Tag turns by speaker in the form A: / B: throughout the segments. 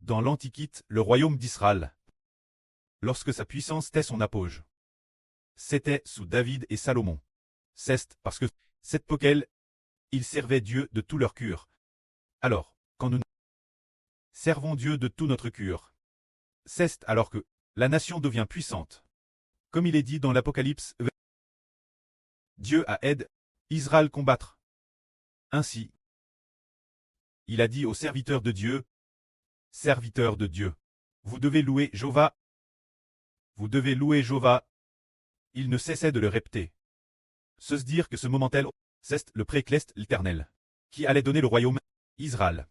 A: Dans l'Antiquité, le royaume d'Israël, lorsque sa puissance était son apogée, c'était sous David et Salomon. C'est parce que cette époque, ils servaient Dieu de tout leur cœur. Alors, quand nous servons Dieu de tout notre cœur, c'est alors que la nation devient puissante. Comme il est dit dans l'Apocalypse, Dieu a aidé Israël combattre. Ainsi, il a dit aux serviteurs de Dieu, serviteurs de Dieu, vous devez louer Jéhovah. Vous devez louer Jéhovah. Il ne cessait de le répéter. Se dire que ce moment tel, c'est le précleste l'Éternel, qui allait donner le royaume, Israël.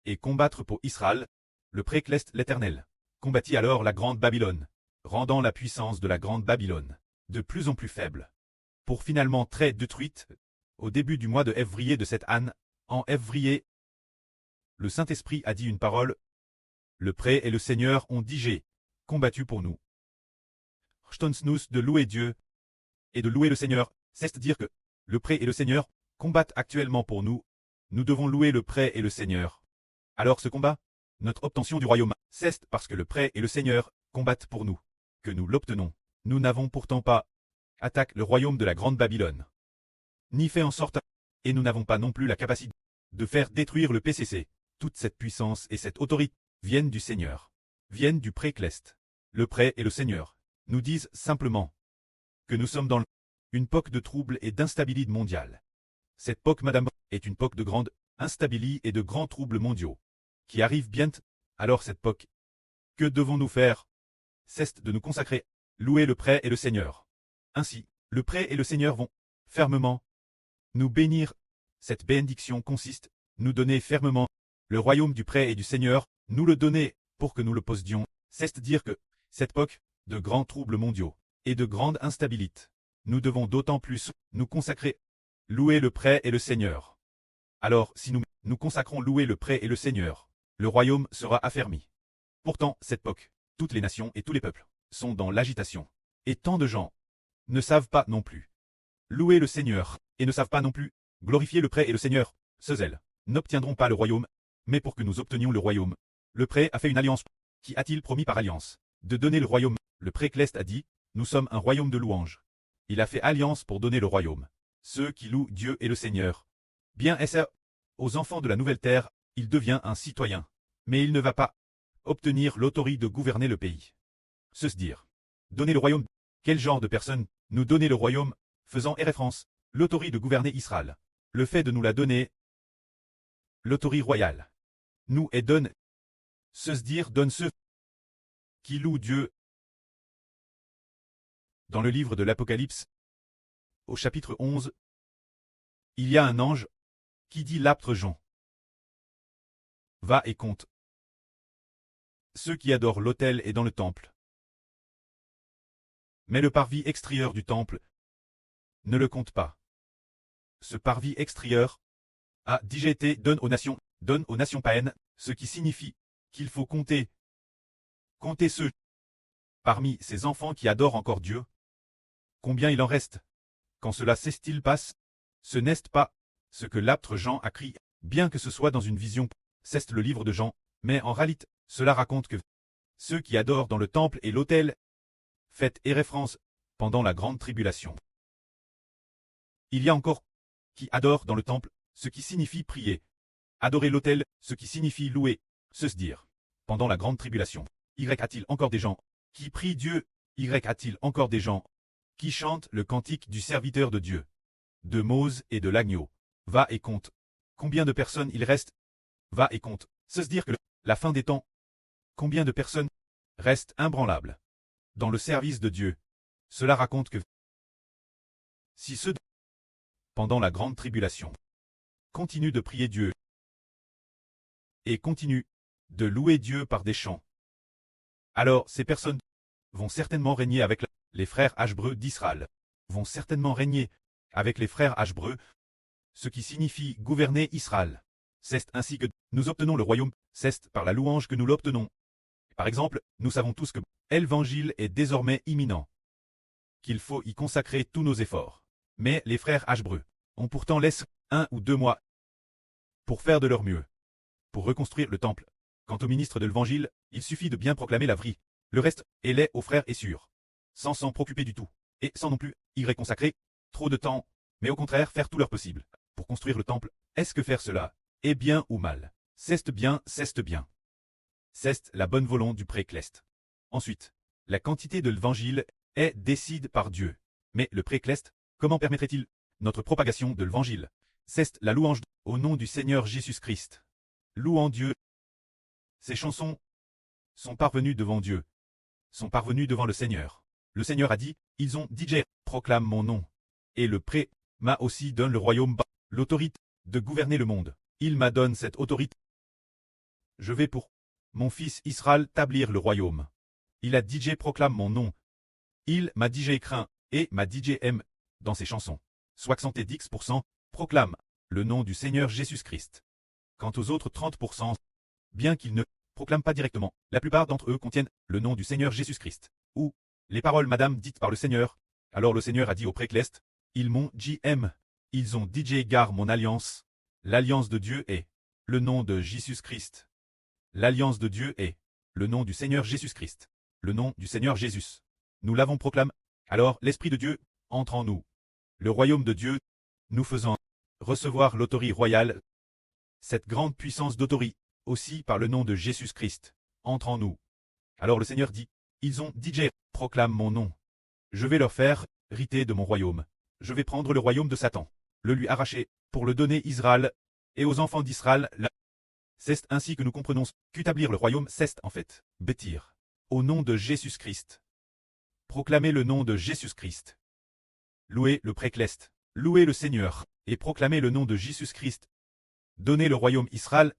A: Et combattre pour Israël, le précleste l'Éternel, combattit alors la grande Babylone, rendant la puissance de la grande Babylone de plus en plus faible, pour finalement très détruite, au début du mois de février de cette année, en février. Le Saint-Esprit a dit une parole, le pré et le Seigneur ont dit j'ai combattu pour nous. Nous de louer Dieu et de louer le Seigneur, c'est dire que le pré et le Seigneur combattent actuellement pour nous. Nous devons louer le pré et le Seigneur. Alors ce combat, notre obtention du royaume, c'est parce que le pré et le Seigneur combattent pour nous, que nous l'obtenons. Nous n'avons pourtant pas attaqué le royaume de la grande Babylone, ni fait en sorte, et nous n'avons pas non plus la capacité de faire détruire le PCC. Toute cette puissance et cette autorité viennent du Seigneur, viennent du précleste. Le pré et le Seigneur nous disent simplement que nous sommes dans une époque de troubles et d'instabilité mondiale. Cette époque, madame, est une époque de grande instabilité et de grands troubles mondiaux, qui arrivent bientôt. Alors cette époque, que devons-nous faire? C'est de nous consacrer, louer le pré et le Seigneur. Ainsi, le pré et le Seigneur vont fermement nous bénir. Cette bénédiction consiste, nous donner fermement le royaume du pré et du Seigneur, nous le donner pour que nous le possédions. C'est dire que cette époque de grands troubles mondiaux et de grande instabilité, nous devons d'autant plus nous consacrer, louer le pré et le Seigneur. Alors, si nous consacrons louer le pré et le Seigneur, le royaume sera affermi. Pourtant, cette époque, toutes les nations et tous les peuples sont dans l'agitation. Et tant de gens ne savent pas non plus louer le Seigneur, et ne savent pas non plus glorifier le pré et le Seigneur. Ceux-là n'obtiendront pas le royaume, mais pour que nous obtenions le royaume, le pré a fait une alliance. Qui a-t-il promis par alliance de donner le royaume? Le précleste a dit, nous sommes un royaume de louanges. Il a fait alliance pour donner le royaume. Ceux qui louent Dieu et le Seigneur. Bien est-ce aux enfants de la nouvelle terre, il devient un citoyen. Mais il ne va pas obtenir l'autorité de gouverner le pays. Se dire, donner le royaume. Quel genre de personne nous donner le royaume, faisant référence, l'autorité de gouverner Israël. Le fait de nous la donner, l'autorité royale, nous est donne. Se dire donne ceux qui louent Dieu. Dans le livre de l'Apocalypse, au chapitre 11, il y a un ange qui dit l'apôtre Jean, va et compte ceux qui adorent l'autel et dans le temple. Mais le parvis extérieur du temple ne le compte pas. Ce parvis extérieur a déjà été donne aux nations païennes, ce qui signifie qu'il faut compter ceux parmi ces enfants qui adorent encore Dieu. Combien il en reste? Quand cela s'est-il passe, ce n'est pas ce que l'apôtre Jean a crié, bien que ce soit dans une vision, c'est le livre de Jean, mais en réalité, cela raconte que ceux qui adorent dans le temple et l'autel, faites référence pendant la grande tribulation. Il y a encore qui adorent dans le temple, ce qui signifie prier, adorer l'autel, ce qui signifie louer, se dire. Pendant la grande tribulation, y a-t-il encore des gens qui prient Dieu? Y a-t-il encore des gens qui chantent le cantique du serviteur de Dieu, de Mose et de l'agneau? Va et compte. Combien de personnes il reste? Va et compte. Se dire que la fin des temps. Combien de personnes restent imbranlables dans le service de Dieu? Cela raconte que si ceux pendant la grande tribulation continuent de prier Dieu et continuent de louer Dieu par des chants, alors ces personnes vont certainement régner avec les frères Hébreux d'Israël, vont certainement régner avec les frères Hébreux, ce qui signifie gouverner Israël. C'est ainsi que nous obtenons le royaume, c'est par la louange que nous l'obtenons. Par exemple, nous savons tous que l'évangile est désormais imminent, qu'il faut y consacrer tous nos efforts. Mais les frères Hébreux ont pourtant laissé 1 ou 2 mois pour faire de leur mieux, pour reconstruire le temple. Quant au ministre de l'Évangile, il suffit de bien proclamer la vraie. Le reste, elle est aux frères et sûr. Sans s'en préoccuper du tout. Et sans non plus y consacrer trop de temps, mais au contraire faire tout leur possible. Pour construire le temple, est-ce que faire cela est bien ou mal? C'est bien, c'est bien. C'est la bonne volonté du précleste. Ensuite, la quantité de l'Évangile est décide par Dieu. Mais le précleste, comment permettrait-il notre propagation de l'Évangile? C'est la louange au nom du Seigneur Jésus-Christ. Louant Dieu. Ces chansons sont parvenues devant Dieu, sont parvenues devant le Seigneur. Le Seigneur a dit, ils ont DJ, proclame mon nom. Et le pré m'a aussi donné le royaume, l'autorité de gouverner le monde. Il m'a donné cette autorité. Je vais pour mon fils Israël établir le royaume. Il a DJ proclame mon nom. Il m'a DJ craint et m'a DJ aime dans ses chansons. 70% proclame le nom du Seigneur Jésus-Christ. Quant aux autres 30%, bien qu'ils ne proclament pas directement, la plupart d'entre eux contiennent le nom du Seigneur Jésus-Christ. Ou les paroles Madame dites par le Seigneur. Alors le Seigneur a dit au précleste, ils m'ont JM. Ils ont DJ gare mon alliance. L'alliance de Dieu est le nom de Jésus-Christ. L'alliance de Dieu est le nom du Seigneur Jésus-Christ. Le nom du Seigneur Jésus. Nous l'avons proclamé. Alors l'Esprit de Dieu entre en nous. Le royaume de Dieu, nous faisant recevoir l'autorité royale. Cette grande puissance d'autorité, aussi par le nom de Jésus-Christ, entre en nous. Alors le Seigneur dit, ils ont DJ, proclame mon nom. Je vais leur faire hériter de mon royaume. Je vais prendre le royaume de Satan, le lui arracher, pour le donner à Israël, et aux enfants d'Israël. C'est ainsi que nous comprenons qu'établir le royaume, c'est en fait, bâtir, au nom de Jésus-Christ. Proclamer le nom de Jésus-Christ. Louer le précleste, louer le Seigneur, et proclamer le nom de Jésus-Christ. Donner le royaume Israël,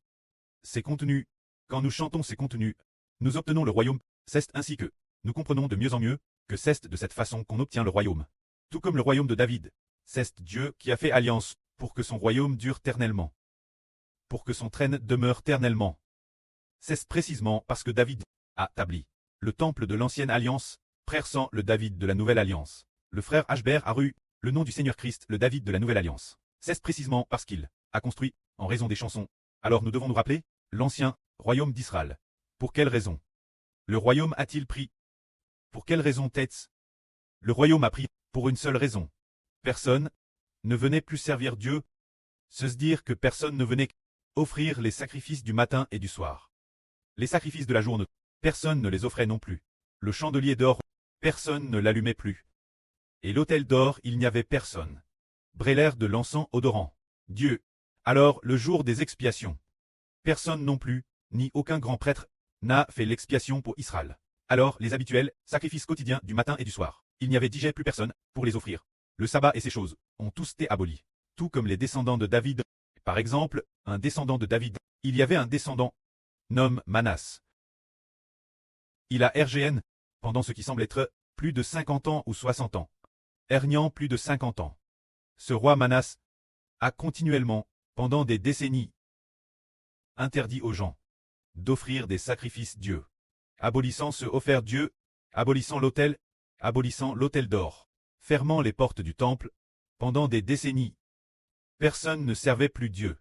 A: ses contenus. Quand nous chantons ces contenus, nous obtenons le royaume. C'est ainsi que nous comprenons de mieux en mieux que c'est de cette façon qu'on obtient le royaume. Tout comme le royaume de David, c'est Dieu qui a fait alliance pour que son royaume dure éternellement. Pour que son trône demeure éternellement. C'est précisément parce que David a établi le temple de l'ancienne alliance, frère sans le David de la nouvelle alliance. Le frère Hbert a eu le nom du Seigneur Christ, le David de la nouvelle alliance. C'est précisément parce qu'il a construit, en raison des chansons. Alors nous devons nous rappeler l'ancien royaume d'Israël. Pour quelle raison le royaume a-t-il pris? Pour quelle raison tête? Le royaume a pris pour une seule raison. Personne ne venait plus servir Dieu. Se dire que personne ne venait offrir les sacrifices du matin et du soir. Les sacrifices de la journée, personne ne les offrait non plus. Le chandelier d'or, personne ne l'allumait plus. Et l'autel d'or, il n'y avait personne. Brûlèrent de l'encens odorant. Dieu. Alors, le jour des expiations. Personne non plus, ni aucun grand prêtre, n'a fait l'expiation pour Israël. Alors, les habituels sacrifices quotidiens du matin et du soir. Il n'y avait déjà plus personne pour les offrir. Le sabbat et ces choses ont tous été abolis. Tout comme les descendants de David. Par exemple, un descendant de David. Il y avait un descendant, nomme Manasse. Il a RGN, pendant ce qui semble être plus de 50 ans ou 60 ans. Régnant plus de 50 ans. Ce roi Manasse a continuellement, pendant des décennies, interdit aux gens d'offrir des sacrifices Dieu. Abolissant ce offert Dieu, abolissant l'autel d'or, fermant les portes du temple, pendant des décennies. Personne ne servait plus Dieu.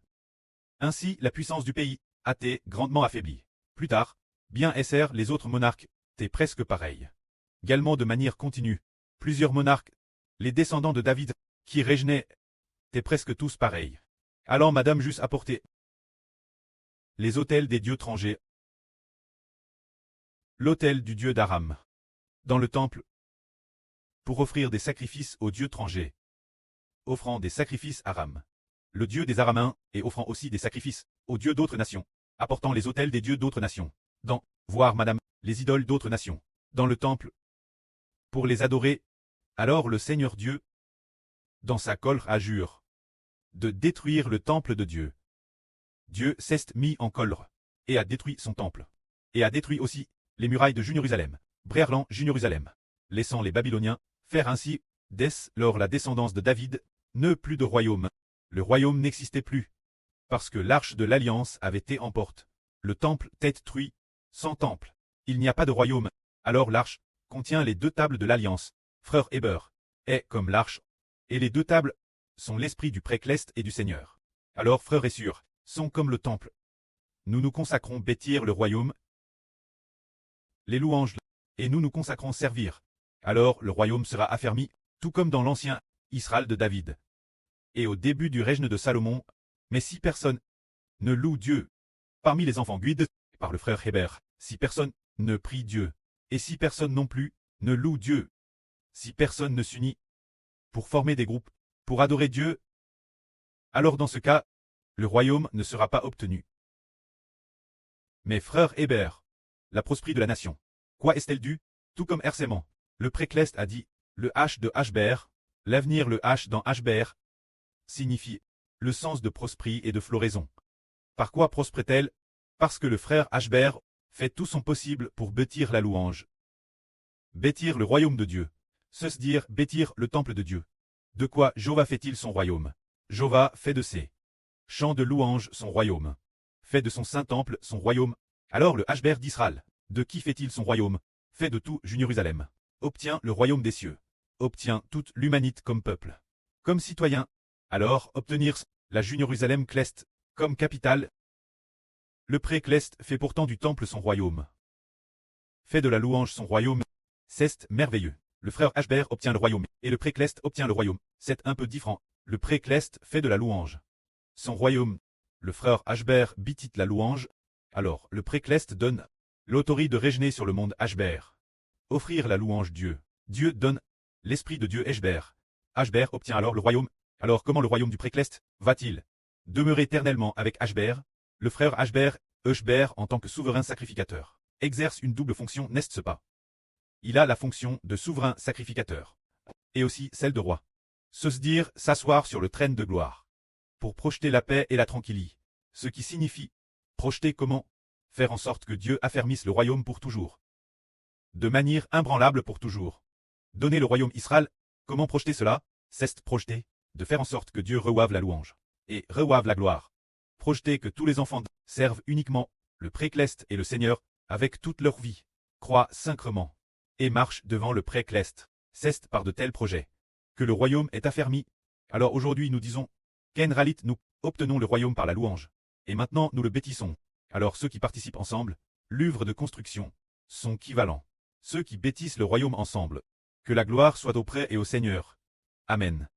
A: Ainsi, la puissance du pays a été grandement affaiblie. Plus tard, bien SR les autres monarques étaient presque pareils. Également de manière continue, plusieurs monarques, les descendants de David, qui régnaient, étaient presque tous pareils. Allant Madame juste apporter les autels des dieux étrangers, l'autel du dieu d'Aram, dans le temple, pour offrir des sacrifices aux dieux étrangers, offrant des sacrifices à Aram, le dieu des Araméens, et offrant aussi des sacrifices aux dieux d'autres nations, apportant les autels des dieux d'autres nations, dans, voir Madame, les idoles d'autres nations, dans le temple, pour les adorer. Alors le Seigneur Dieu, dans sa colère a juré de détruire le temple de Dieu. Dieu s'est mis en colère, et a détruit son temple, et a détruit aussi les murailles de Jérusalem, Bréerland Jérusalem, laissant les Babyloniens faire ainsi, dès lors la descendance de David, ne plus de royaume. Le royaume n'existait plus, parce que l'arche de l'alliance avait été emporte. Le temple est détruit, sans temple, il n'y a pas de royaume. Alors l'arche contient les deux tables de l'alliance, frère Héber, est comme l'arche, et les deux tables sont l'esprit du précleste et du Seigneur. Alors frère et sœur sont comme le temple. nous nous consacrons bâtir le royaume, les louanges, et nous nous consacrons servir. Alors le royaume sera affermi, tout comme dans l'ancien Israël de David. Et au début du règne de Salomon, mais si personne ne loue Dieu, parmi les enfants guidés par le frère Hébert, si personne ne prie Dieu, et si personne non plus ne loue Dieu, si personne ne s'unit pour former des groupes, pour adorer Dieu, alors dans ce cas, le royaume ne sera pas obtenu. Mais frère Hébert, la prospérité de la nation, quoi est-elle due? Tout comme Hersément, le précleste a dit, le H de Hbert, l'avenir le H dans Hbert, signifie le sens de prospérité et de floraison. Par quoi prospère-t-elle? Parce que le frère Hbert fait tout son possible pour bâtir la louange. Bâtir le royaume de Dieu. C'est dire bâtir le temple de Dieu. De quoi Jéhovah fait-il son royaume? Jéhovah fait de ses chants de louange son royaume. Fait de son saint temple son royaume. Alors le Hbert d'Israël, de qui fait-il son royaume? Fait de tout Jérusalem. Obtient le royaume des cieux. Obtient toute l'humanité comme peuple. Comme citoyen. Alors obtenir la Jérusalem cleste comme capitale. Le pré-cleste fait pourtant du temple son royaume. Fait de la louange son royaume. C'est merveilleux. Le frère Hbert obtient le royaume, et le pré-cleste obtient le royaume. C'est un peu différent. Le pré-cleste fait de la louange son royaume. Le frère Hbert bâtit la louange. Alors le pré-cleste donne l'autorité de régner sur le monde Hbert. Offrir la louange Dieu. Dieu donne l'esprit de Dieu Hbert. Hbert obtient alors le royaume. Alors comment le royaume du pré-cleste va-t-il demeurer éternellement avec Hbert? Le frère Hbert, en tant que souverain sacrificateur, exerce une double fonction, n'est-ce pas? Il a la fonction de souverain sacrificateur, et aussi celle de roi. Se dire s'asseoir sur le trône de gloire, pour projeter la paix et la tranquillité. Ce qui signifie projeter comment? Faire en sorte que Dieu affermisse le royaume pour toujours. De manière imbranlable pour toujours. Donner le royaume Israël, comment projeter cela? C'est projeter, de faire en sorte que Dieu reçoive la louange, et reçoive la gloire. Projeter que tous les enfants servent uniquement le pré-cleste et le Seigneur, avec toute leur vie, croient sincèrement, et marchent devant le pré-cleste. C'est par de tels projets que le royaume est affermi. Alors aujourd'hui nous disons, Ken Ralit, nous obtenons le royaume par la louange, et maintenant nous le bâtissons. Alors ceux qui participent ensemble, l'œuvre de construction, sont équivalents. Ceux qui bâtissent le royaume ensemble. Que la gloire soit auprès et au Seigneur. Amen.